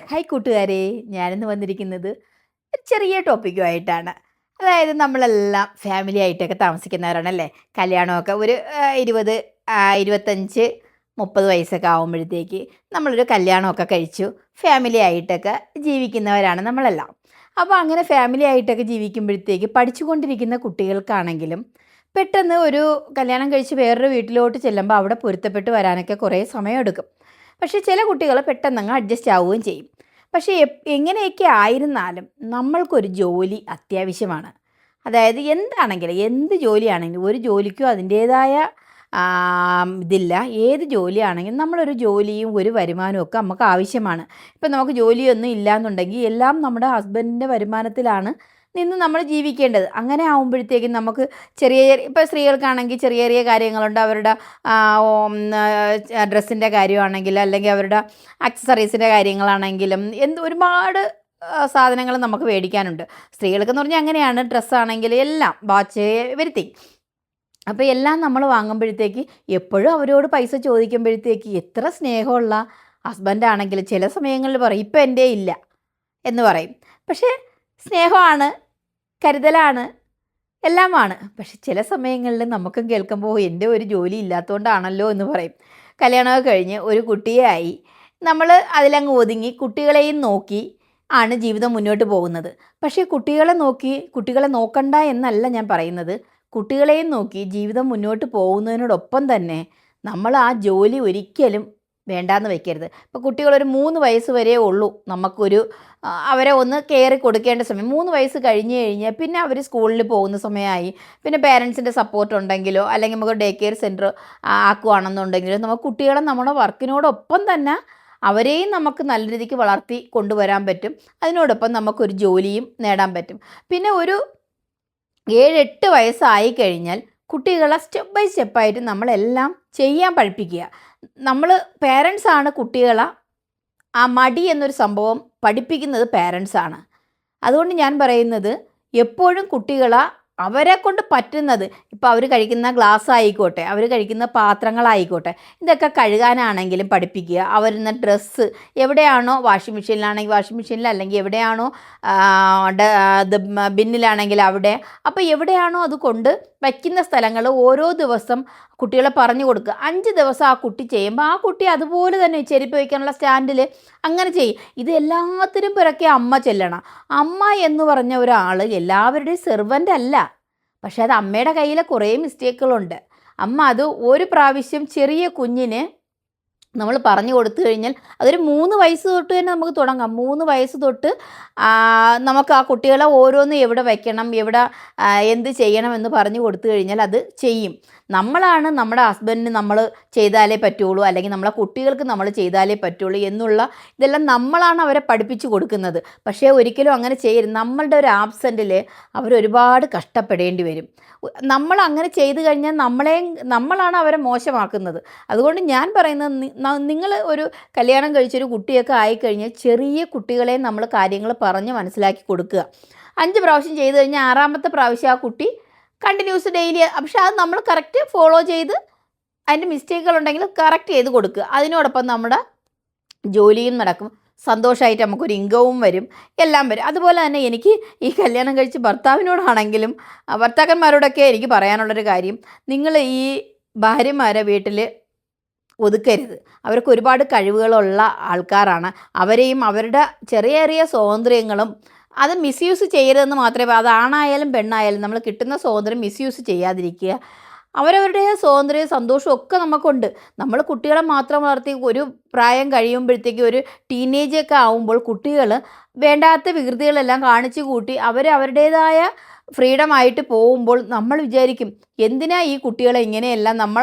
Hi കൂട്ടുകാരെ, ഞാനിന്ന് വന്നിരിക്കുന്നത് ഒരു ചെറിയ ടോപ്പിക്കുമായിട്ടാണ്. അതായത് നമ്മളെല്ലാം ഫാമിലി ആയിട്ടൊക്കെ താമസിക്കുന്നവരാണല്ലേ. കല്യാണമൊക്കെ ഒരു 20, 25, 30 വയസ്സൊക്കെ ആകുമ്പോഴത്തേക്ക് നമ്മളൊരു കല്യാണമൊക്കെ കഴിച്ചു ഫാമിലി ആയിട്ടൊക്കെ ജീവിക്കുന്നവരാണ് നമ്മളെല്ലാം. അപ്പോൾ അങ്ങനെ ഫാമിലി ആയിട്ടൊക്കെ ജീവിക്കുമ്പോഴത്തേക്ക് പഠിച്ചുകൊണ്ടിരിക്കുന്ന കുട്ടികൾക്കാണെങ്കിലും പെട്ടെന്ന് ഒരു കല്യാണം കഴിച്ച് വേറൊരു വീട്ടിലോട്ട് ചെല്ലുമ്പോൾ അവിടെ പൊരുത്തപ്പെട്ട് വരാനൊക്കെ കുറേ സമയമെടുക്കും. പക്ഷേ ചില കുട്ടികൾ പെട്ടെന്നങ്ങ് അഡ്ജസ്റ്റ് ആവുകയും ചെയ്യും. പക്ഷേ എങ്ങനെയൊക്കെ ആയിരുന്നാലും നമ്മൾക്കൊരു ജോലി അത്യാവശ്യമാണ്. അതായത് എന്താണെങ്കിലും എന്ത് ജോലിയാണെങ്കിലും ഒരു ജോലിക്കും അതിൻ്റേതായ ഇതില്ല. ഏത് ജോലിയാണെങ്കിലും നമ്മളൊരു ജോലിയും ഒരു വരുമാനവും ഒക്കെ നമുക്ക് ആവശ്യമാണ്. ഇപ്പം നമുക്ക് ജോലിയൊന്നും ഇല്ലയെന്നുണ്ടെങ്കിൽ എല്ലാം നമ്മുടെ ഹസ്ബൻഡിൻ്റെ വരുമാനത്തിലാണ് നിന്ന് നമ്മൾ ജീവിക്കേണ്ടത്. അങ്ങനെ ആകുമ്പോഴത്തേക്കും നമുക്ക് ചെറിയ ചെറിയ ഇപ്പോൾ സ്ത്രീകൾക്കാണെങ്കിൽ ചെറിയ ചെറിയ കാര്യങ്ങളുണ്ട്. അവരുടെ ഡ്രസ്സിൻ്റെ കാര്യമാണെങ്കിൽ അല്ലെങ്കിൽ അവരുടെ ആക്സസറീസിൻ്റെ കാര്യങ്ങളാണെങ്കിലും ഒരുപാട് സാധനങ്ങൾ നമുക്ക് മേടിക്കാനുണ്ട്. സ്ത്രീകൾക്കെന്ന് പറഞ്ഞാൽ അങ്ങനെയാണ്. ഡ്രസ്സാണെങ്കിൽ എല്ലാം, വാച്ച്, എവരിത്തിങ്. അപ്പോൾ എല്ലാം നമ്മൾ വാങ്ങുമ്പോഴത്തേക്ക് എപ്പോഴും അവരോട് പൈസ ചോദിക്കുമ്പോഴത്തേക്ക് എത്ര സ്നേഹമുള്ള ഹസ്ബൻഡാണെങ്കിൽ ചില സമയങ്ങളിൽ പറയും ഇപ്പം എൻ്റെ ഇല്ല എന്ന് പറയും. പക്ഷേ സ്നേഹമാണ്, കരുതലാണ്, എല്ലാമാണ്. പക്ഷെ ചില സമയങ്ങളിൽ നമുക്കും കേൾക്കുമ്പോൾ എൻ്റെ ഒരു ജോലി ഇല്ലാത്തതുകൊണ്ടാണല്ലോ എന്ന് പറയും. കല്യാണമൊക്കെ കഴിഞ്ഞ് ഒരു കുട്ടിയായി നമ്മൾ അതിലങ്ങ് ഒതുങ്ങി കുട്ടികളെയും നോക്കി ആണ് ജീവിതം മുന്നോട്ട് പോകുന്നത്. പക്ഷേ കുട്ടികളെ നോക്കണ്ട എന്നല്ല ഞാൻ പറയുന്നത്. കുട്ടികളെയും നോക്കി ജീവിതം മുന്നോട്ട് പോകുന്നതിനോടൊപ്പം തന്നെ നമ്മൾ ആ ജോലി ഒരിക്കലും വേണ്ടാന്ന് വെക്കരുത്. ഇപ്പോൾ കുട്ടികളൊരു 3 വയസ്സ് വരെ ഉള്ളൂ നമുക്കൊരു അവരെ ഒന്ന് കെയർ കൊടുക്കേണ്ട സമയം. 3 വയസ്സ് കഴിഞ്ഞ് കഴിഞ്ഞാൽ പിന്നെ അവർ സ്കൂളിൽ പോകുന്ന സമയമായി. പിന്നെ പേരൻസിൻ്റെ സപ്പോർട്ട് ഉണ്ടെങ്കിലോ അല്ലെങ്കിൽ നമുക്ക് ഡേ കെയർ സെൻറ്റർ ആക്കുകയാണെന്നുണ്ടെങ്കിലോ നമുക്ക് കുട്ടികളെ നമ്മുടെ വർക്കിനോടൊപ്പം തന്നെ അവരെയും നമുക്ക് നല്ല രീതിക്ക് വളർത്തി കൊണ്ടുവരാൻ പറ്റും. അതിനോടൊപ്പം നമുക്കൊരു ജോലിയും നേടാൻ പറ്റും. പിന്നെ ഒരു 7-8 വയസ്സായി കഴിഞ്ഞാൽ കുട്ടികളെ സ്റ്റെപ്പ് ബൈ സ്റ്റെപ്പായിട്ട് നമ്മളെല്ലാം ചെയ്യാൻ പഠിപ്പിക്കുക. നമ്മൾ പേരൻസാണ് കുട്ടികളെ ആ മടി എന്നൊരു സംഭവം പഠിപ്പിക്കുന്നത് പേരൻസാണ്. അതുകൊണ്ട് ഞാൻ പറയുന്നത് എപ്പോഴും കുട്ടികളെ അവരെ കൊണ്ട് പറ്റുന്നത്, ഇപ്പോൾ അവർ കഴിക്കുന്ന ഗ്ലാസ് ആയിക്കോട്ടെ, അവർ കഴിക്കുന്ന പാത്രങ്ങളായിക്കോട്ടെ, ഇതൊക്കെ കഴുകാനാണെങ്കിലും പഠിപ്പിക്കുക. അവരുന്ന ഡ്രസ്സ് എവിടെയാണോ, വാഷിംഗ് മെഷീനിലാണെങ്കിൽ വാഷിംഗ് മെഷീനിൽ, അല്ലെങ്കിൽ എവിടെയാണോ ബിന്നിലാണെങ്കിൽ അവിടെ. അപ്പോൾ എവിടെയാണോ അത് കൊണ്ട് വയ്ക്കുന്ന സ്ഥലങ്ങൾ ഓരോ ദിവസം കുട്ടികളെ പറഞ്ഞു കൊടുക്കുക. 5 ദിവസം ആ കുട്ടി ചെയ്യുമ്പോൾ ആ കുട്ടി അതുപോലെ തന്നെ ചെരുപ്പ് വയ്ക്കാനുള്ള സ്റ്റാൻഡിൽ അങ്ങനെ ചെയ്യും. ഇത് എല്ലാത്തിനും പിറക്കെ അമ്മ ചെല്ലണം. അമ്മ എന്ന് പറഞ്ഞ ഒരാൾ എല്ലാവരുടെയും സെർവൻ്റ് അല്ല. പക്ഷേ അത് അമ്മയുടെ കയ്യിൽ കുറേ മിസ്റ്റേക്കുകളുണ്ട്. അമ്മ അത് ഒരു പ്രാവശ്യം ചെറിയ കുഞ്ഞിന് നമ്മൾ പറഞ്ഞു കൊടുത്തു കഴിഞ്ഞാൽ അതൊരു 3 വയസ്സ് തൊട്ട് തന്നെ നമുക്ക് തുടങ്ങാം. 3 വയസ്സ് തൊട്ട് നമുക്ക് ആ കുട്ടികളെ ഓരോന്ന് എവിടെ വയ്ക്കണം, എവിടെ എന്ത് ചെയ്യണമെന്ന് പറഞ്ഞു കൊടുത്തു കഴിഞ്ഞാൽ അത് ചെയ്യും. നമ്മളാണ് നമ്മുടെ ഹസ്ബൻഡിന് നമ്മൾ ചെയ്താലേ പറ്റുള്ളൂ, അല്ലെങ്കിൽ നമ്മളെ കുട്ടികൾക്ക് നമ്മൾ ചെയ്താലേ പറ്റുള്ളൂ എന്നുള്ള ഇതെല്ലാം നമ്മളാണ് അവരെ പഠിപ്പിച്ചു കൊടുക്കുന്നത്. പക്ഷേ ഒരിക്കലും അങ്ങനെ ചെയ്യരുത്. നമ്മളുടെ ഒരു ആബ്സെൻറ്റിൽ അവരൊരുപാട് കഷ്ടപ്പെടേണ്ടി വരും. നമ്മൾ അങ്ങനെ ചെയ്തു കഴിഞ്ഞാൽ നമ്മളാണ് അവരെ മോശമാക്കുന്നത്. അതുകൊണ്ട് ഞാൻ പറയുന്നത്, നിങ്ങൾ ഒരു കല്യാണം കഴിച്ചൊരു കുട്ടിയൊക്കെ ആയിക്കഴിഞ്ഞാൽ ചെറിയ കുട്ടികളെ നമ്മൾ കാര്യങ്ങൾ പറഞ്ഞ് മനസ്സിലാക്കി കൊടുക്കുക. 5 പ്രാവശ്യം ചെയ്ത് കഴിഞ്ഞാൽ 6ാമത്തെ പ്രാവശ്യം ആ കുട്ടി കണ്ടിന്യൂസ് ഡെയിലി, പക്ഷെ അത് നമ്മൾ കറക്റ്റ് ഫോളോ ചെയ്ത് അതിൻ്റെ മിസ്റ്റേക്കുകളുണ്ടെങ്കിൽ കറക്റ്റ് ചെയ്ത് കൊടുക്കുക. അതിനോടൊപ്പം നമ്മുടെ ജോലിയും നടക്കും, സന്തോഷമായിട്ട് നമുക്കൊരു ഇൻകവും വരും, എല്ലാം വരും. അതുപോലെ തന്നെ എനിക്ക് ഈ കല്യാണം കഴിച്ച് ഭർത്താവിനോടാണെങ്കിലും ഭർത്താക്കന്മാരോടൊക്കെ എനിക്ക് പറയാനുള്ളൊരു കാര്യം, നിങ്ങൾ ഈ ഭാര്യമാരെ വീട്ടിൽ ഒതുക്കരുത്. അവർക്ക് ഒരുപാട് കഴിവുകളുള്ള ആൾക്കാരാണ്. അവരെയും അവരുടെ ചെറിയ ചെറിയ സ്വാതന്ത്ര്യങ്ങളും അത് മിസ്യൂസ് ചെയ്യരുതെന്ന് മാത്രമേ, അത് ആണായാലും പെണ്ണായാലും നമ്മൾ കിട്ടുന്ന സ്വാതന്ത്ര്യം മിസ്യൂസ് ചെയ്യാതിരിക്കുക. അവരവരുടെ സ്വാതന്ത്ര്യവും സന്തോഷവും ഒക്കെ നമുക്കുണ്ട്. നമ്മൾ കുട്ടികളെ മാത്രം വളർത്തി ഒരു പ്രായം കഴിയുമ്പോഴത്തേക്ക് ഒരു ടീനേജൊക്കെ ആവുമ്പോൾ കുട്ടികൾ വേണ്ടാത്ത വികൃതികളെല്ലാം കാണിച്ചു കൂട്ടി അവരുടേതായ ഫ്രീഡമായിട്ട് പോകുമ്പോൾ നമ്മൾ വിചാരിക്കും എന്തിനാ ഈ കുട്ടികളെ ഇങ്ങനെയെല്ലാം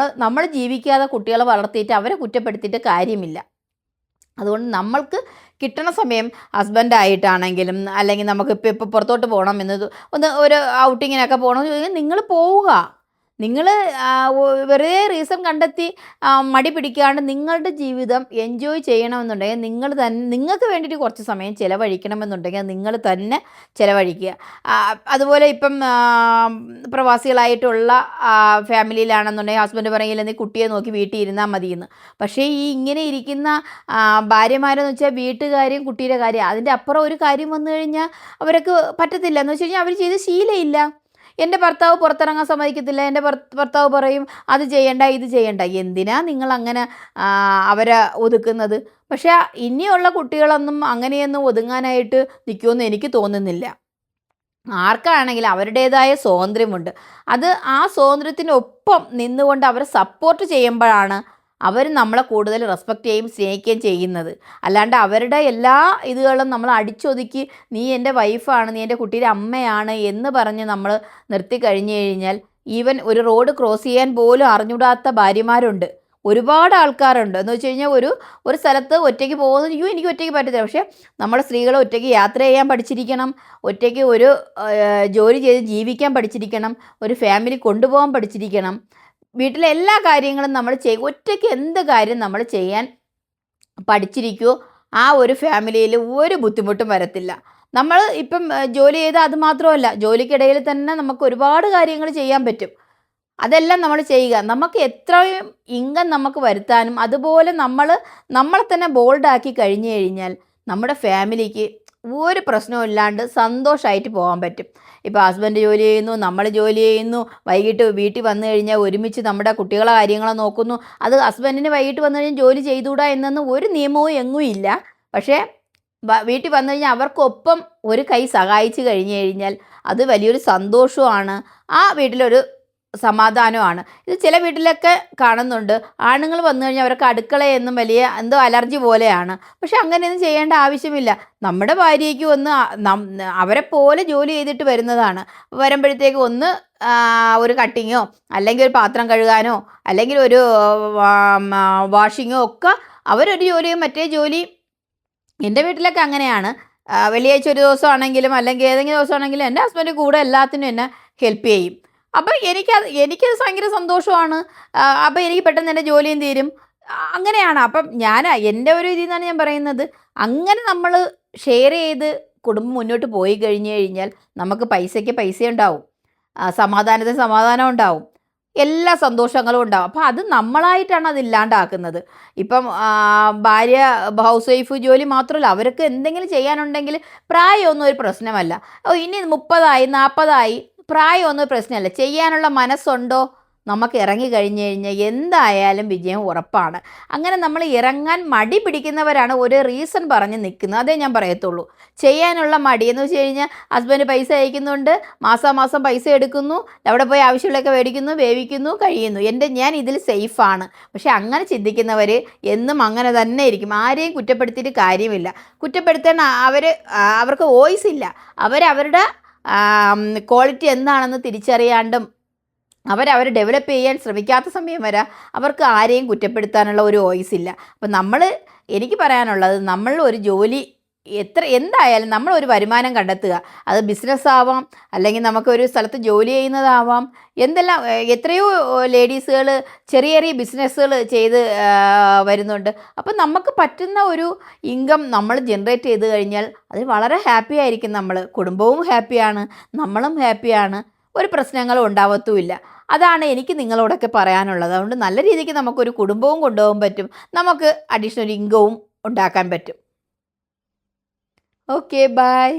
നമ്മൾ ജീവിക്കാതെ കുട്ടികളെ വളർത്തിയിട്ട് അവരെ കുറ്റപ്പെടുത്തിയിട്ട് കാര്യമില്ല. അതുകൊണ്ട് നമ്മൾക്ക് കിട്ടണ സമയം ഹസ്ബൻഡായിട്ടാണെങ്കിലും അല്ലെങ്കിൽ നമുക്കിപ്പോൾ പുറത്തോട്ട് പോകണം എന്നത് ഒരു ഔട്ടിങ്ങിനൊക്കെ പോകണമെന്ന് ചോദിച്ചാൽ നിങ്ങൾ പോവുക. നിങ്ങൾ വെറുതെ റീസൺ കണ്ടെത്തി മടി പിടിക്കാണ്ട് നിങ്ങളുടെ ജീവിതം എൻജോയ് ചെയ്യണമെന്നുണ്ടെങ്കിൽ നിങ്ങൾക്ക് വേണ്ടിയിട്ട് കുറച്ച് സമയം ചിലവഴിക്കണമെന്നുണ്ടെങ്കിൽ നിങ്ങൾ തന്നെ ചിലവഴിക്കുക. അതുപോലെ ഇപ്പം പ്രവാസികളായിട്ടുള്ള ഫാമിലിയിലാണെന്നുണ്ടെങ്കിൽ ഹസ്ബൻഡ് പറയില്ല നീ കുട്ടിയെ നോക്കി വീട്ടിൽ ഇരുന്നാൽ മതിയെന്ന്. പക്ഷേ ഈ ഇങ്ങനെ ഇരിക്കുന്ന ഭാര്യമാരെന്ന് വെച്ചാൽ വീട്ടുകാര്യം കുട്ടിയുടെ കാര്യം അതിൻ്റെ അപ്പുറം ഒരു കാര്യം വന്നു കഴിഞ്ഞാൽ അവർക്ക് പറ്റത്തില്ല. എന്ന് വെച്ച് കഴിഞ്ഞാൽ അവർ ചെയ്ത് ശീലമില്ല. എൻ്റെ ഭർത്താവ് പുറത്തിറങ്ങാൻ സമ്മതിക്കത്തില്ല, എൻ്റെ ഭർത്താവ് പറയും അത് ചെയ്യണ്ട ഇത് ചെയ്യണ്ട. എന്തിനാ നിങ്ങളങ്ങനെ അവരെ ഒതുക്കുന്നത്? പക്ഷേ ഇനിയുള്ള കുട്ടികളൊന്നും അങ്ങനെയൊന്നും ഒതുങ്ങാനായിട്ട് നിൽക്കുമെന്ന് എനിക്ക് തോന്നുന്നില്ല. ആർക്കാണെങ്കിലും അവരുടേതായ സ്വാതന്ത്ര്യമുണ്ട്. അത് ആ സ്വാതന്ത്ര്യത്തിനൊപ്പം നിന്നുകൊണ്ട് അവരെ സപ്പോർട്ട് ചെയ്യുമ്പോഴാണ് അവർ നമ്മളെ കൂടുതൽ റെസ്പെക്റ്റ് ചെയ്യും സ്നേഹിക്കുകയും ചെയ്യുന്നത്. അല്ലാണ്ട് അവരുടെ എല്ലാ ഇതുകളും നമ്മൾ അടിച്ചൊതുക്കി നീ എൻ്റെ വൈഫാണ്, നീ എൻ്റെ കുട്ടിയുടെ അമ്മയാണ് എന്ന് പറഞ്ഞ് നമ്മൾ നിർത്തി കഴിഞ്ഞ് കഴിഞ്ഞാൽ ഈവൻ ഒരു റോഡ് ക്രോസ് ചെയ്യാൻ പോലും അറിഞ്ഞൂടാത്ത ഭാര്യമാരുണ്ട്, ഒരുപാട് ആൾക്കാരുണ്ട്. എന്ന് വെച്ച് കഴിഞ്ഞാൽ ഒരു സ്ഥലത്ത് ഒറ്റയ്ക്ക് പോകുന്നത് എനിക്ക് ഒറ്റയ്ക്ക് പറ്റത്തില്ല. പക്ഷേ നമ്മുടെ സ്ത്രീകൾ ഒറ്റയ്ക്ക് യാത്ര ചെയ്യാൻ പഠിച്ചിരിക്കണം, ഒറ്റയ്ക്ക് ഒരു ജോലി ചെയ്ത് ജീവിക്കാൻ പഠിച്ചിരിക്കണം, ഒരു ഫാമിലി കൊണ്ടുപോകാൻ പഠിച്ചിരിക്കണം. വീട്ടിലെ എല്ലാ കാര്യങ്ങളും നമ്മൾ ഒറ്റയ്ക്ക് എന്ത് കാര്യം നമ്മൾ ചെയ്യാൻ പഠിച്ചിരിക്കുമോ ആ ഒരു ഫാമിലിയിൽ ഒരു ബുദ്ധിമുട്ടും വരത്തില്ല. നമ്മൾ ഇപ്പം ജോലി ചെയ്താൽ അത് മാത്രമല്ല, ജോലിക്കിടയിൽ തന്നെ നമുക്ക് ഒരുപാട് കാര്യങ്ങൾ ചെയ്യാൻ പറ്റും. അതെല്ലാം നമ്മൾ ചെയ്യുക. നമുക്ക് എത്രയും ഇൻകം നമുക്ക് വരുത്താനും അതുപോലെ നമ്മളെ തന്നെ ബോൾഡാക്കി കഴിഞ്ഞ് കഴിഞ്ഞാൽ നമ്മുടെ ഫാമിലിക്ക് ഒരു പ്രശ്നവും ഇല്ലാണ്ട് സന്തോഷമായിട്ട് പോകാൻ പറ്റും. ഇപ്പോൾ ഹസ്ബൻഡ് ജോലി ചെയ്യുന്നു, നമ്മൾ ജോലി ചെയ്യുന്നു, വൈകിട്ട് വീട്ടിൽ വന്നു കഴിഞ്ഞാൽ ഒരുമിച്ച് നമ്മുടെ കുട്ടികളെ കാര്യങ്ങളെ നോക്കുന്നു. അത് ഹസ്ബൻഡിന് വൈകിട്ട് വന്നു കഴിഞ്ഞാൽ ജോലി ചെയ്തുകൂടാ എന്നൊന്നും ഒരു നിയമവും എങ്ങും ഇല്ല. പക്ഷേ വീട്ടിൽ വന്നു കഴിഞ്ഞാൽ അവർക്കൊപ്പം ഒരു കൈ സഹായിച്ച് കഴിഞ്ഞ് കഴിഞ്ഞാൽ അത് വലിയൊരു സന്തോഷമാണ്, ആ വീട്ടിലൊരു സമാധാനമാണ്. ഇത് ചില വീട്ടിലൊക്കെ കാണുന്നുണ്ട്, ആണുങ്ങൾ വന്നു കഴിഞ്ഞാൽ അവർക്ക് അടുക്കളയെന്നും വലിയ എന്തോ അലർജി പോലെയാണ്. പക്ഷെ അങ്ങനെയൊന്നും ചെയ്യേണ്ട ആവശ്യമില്ല. നമ്മുടെ ഭാര്യയ്ക്ക് ഒന്ന് അവരെ പോലെ ജോലി ചെയ്തിട്ട് വരുമ്പോഴത്തേക്ക് ഒരു കട്ടിങ്ങോ അല്ലെങ്കിൽ ഒരു പാത്രം കഴുകാനോ അല്ലെങ്കിൽ ഒരു വാഷിങ്ങോ ഒക്കെ അവരൊരു ജോലിയും മറ്റേ ജോലി. എൻ്റെ വീട്ടിലൊക്കെ അങ്ങനെയാണ്. വെള്ളിയാഴ്ച ഒരു ദിവസമാണെങ്കിലും അല്ലെങ്കിൽ ഏതെങ്കിലും ദിവസമാണെങ്കിലും എൻ്റെ ഹസ്ബൻഡ് കൂടെ എല്ലാത്തിനും എന്നെ ഹെൽപ്പ് ചെയ്യും. അപ്പോൾ എനിക്കത് ഭയങ്കര സന്തോഷമാണ്. അപ്പോൾ എനിക്ക് പെട്ടെന്ന് എൻ്റെ ജോലിയും തീരും. അങ്ങനെയാണ്. അപ്പം എൻ്റെ ഒരു ഇതിൽ നിന്നാണ് ഞാൻ പറയുന്നത്, അങ്ങനെ നമ്മൾ ഷെയർ ചെയ്ത് കുടുംബം മുന്നോട്ട് പോയി കഴിഞ്ഞ് കഴിഞ്ഞാൽ നമുക്ക് പൈസയ്ക്ക് പൈസ ഉണ്ടാവും, സമാധാനത്തിന് സമാധാനം ഉണ്ടാവും, എല്ലാ സന്തോഷങ്ങളും ഉണ്ടാവും. അപ്പോൾ അത് നമ്മളായിട്ടാണ് അത് ഇല്ലാണ്ടാക്കുന്നത്. ഇപ്പം ഭാര്യ ഹൗസ് വൈഫ് ജോലി മാത്രമല്ല, അവർക്ക് എന്തെങ്കിലും ചെയ്യാനുണ്ടെങ്കിൽ പ്രായമൊന്നും ഒരു പ്രശ്നമല്ല. ഇനി 30 40 പ്രായമൊന്നും പ്രശ്നമല്ല. ചെയ്യാനുള്ള മനസ്സുണ്ടോ നമുക്ക് ഇറങ്ങി കഴിഞ്ഞ് കഴിഞ്ഞാൽ എന്തായാലും വിജയം ഉറപ്പാണ്. അങ്ങനെ നമ്മൾ ഇറങ്ങാൻ മടി പിടിക്കുന്നവരാണ് ഒരു റീസൺ പറഞ്ഞ് നിൽക്കുന്നത്. അതേ ഞാൻ പറയത്തുള്ളൂ. ചെയ്യാനുള്ള മടി എന്ന് വെച്ച് കഴിഞ്ഞാൽ ഹസ്ബൻഡ് പൈസ അയക്കുന്നുണ്ട്, മാസം പൈസ എടുക്കുന്നു, അവിടെ പോയി ആവശ്യമുള്ളതൊക്കെ മേടിക്കുന്നു, വേവിക്കുന്നു, കഴിയുന്നു, ഞാൻ ഇതിൽ സേഫാണ്. പക്ഷെ അങ്ങനെ ചിന്തിക്കുന്നവർ എന്നും അങ്ങനെ തന്നെ ഇരിക്കും. ആരെയും കുറ്റപ്പെടുത്തിയിട്ട് കാര്യമില്ല. കുറ്റപ്പെടുത്താൻ അവർക്ക് വോയിസ് ഇല്ല. അവരവരുടെ ക്വാളിറ്റി എന്താണെന്ന് തിരിച്ചറിയാണ്ടും അവർ ഡെവലപ്പ് ചെയ്യാൻ ശ്രമിക്കാത്ത സമയം വരെ അവർക്ക് ആരെയും കുറ്റപ്പെടുത്താനുള്ള ഒരു വോയിസ് ഇല്ല. അപ്പം എനിക്ക് പറയാനുള്ളത്, നമ്മൾ ഒരു ജോലി എന്തായാലും നമ്മളൊരു വരുമാനം കണ്ടെത്തുക. അത് ബിസിനസ്സാവാം, അല്ലെങ്കിൽ നമുക്കൊരു സ്ഥലത്ത് ജോലി ചെയ്യുന്നതാവാം, എത്രയോ ലേഡീസുകൾ ചെറിയ ചെറിയ ബിസിനസ്സുകൾ ചെയ്ത് വരുന്നുണ്ട്. അപ്പം നമുക്ക് പറ്റുന്ന ഒരു ഇൻകം നമ്മൾ ജനറേറ്റ് ചെയ്ത് കഴിഞ്ഞാൽ അതിൽ വളരെ ഹാപ്പി ആയിരിക്കും നമ്മൾ. കുടുംബവും ഹാപ്പിയാണ്, നമ്മളും ഹാപ്പിയാണ്, ഒരു പ്രശ്നങ്ങളും ഉണ്ടാവത്തുമില്ല. അതാണ് എനിക്ക് നിങ്ങളോടൊക്കെ പറയാനുള്ളത്. അതുകൊണ്ട് നല്ല രീതിക്ക് നമുക്കൊരു കുടുംബവും കൊണ്ടുപോകാൻ പറ്റും, നമുക്ക് അഡീഷണൽ ഇൻകവും ഉണ്ടാക്കാൻ പറ്റും. Okay, by.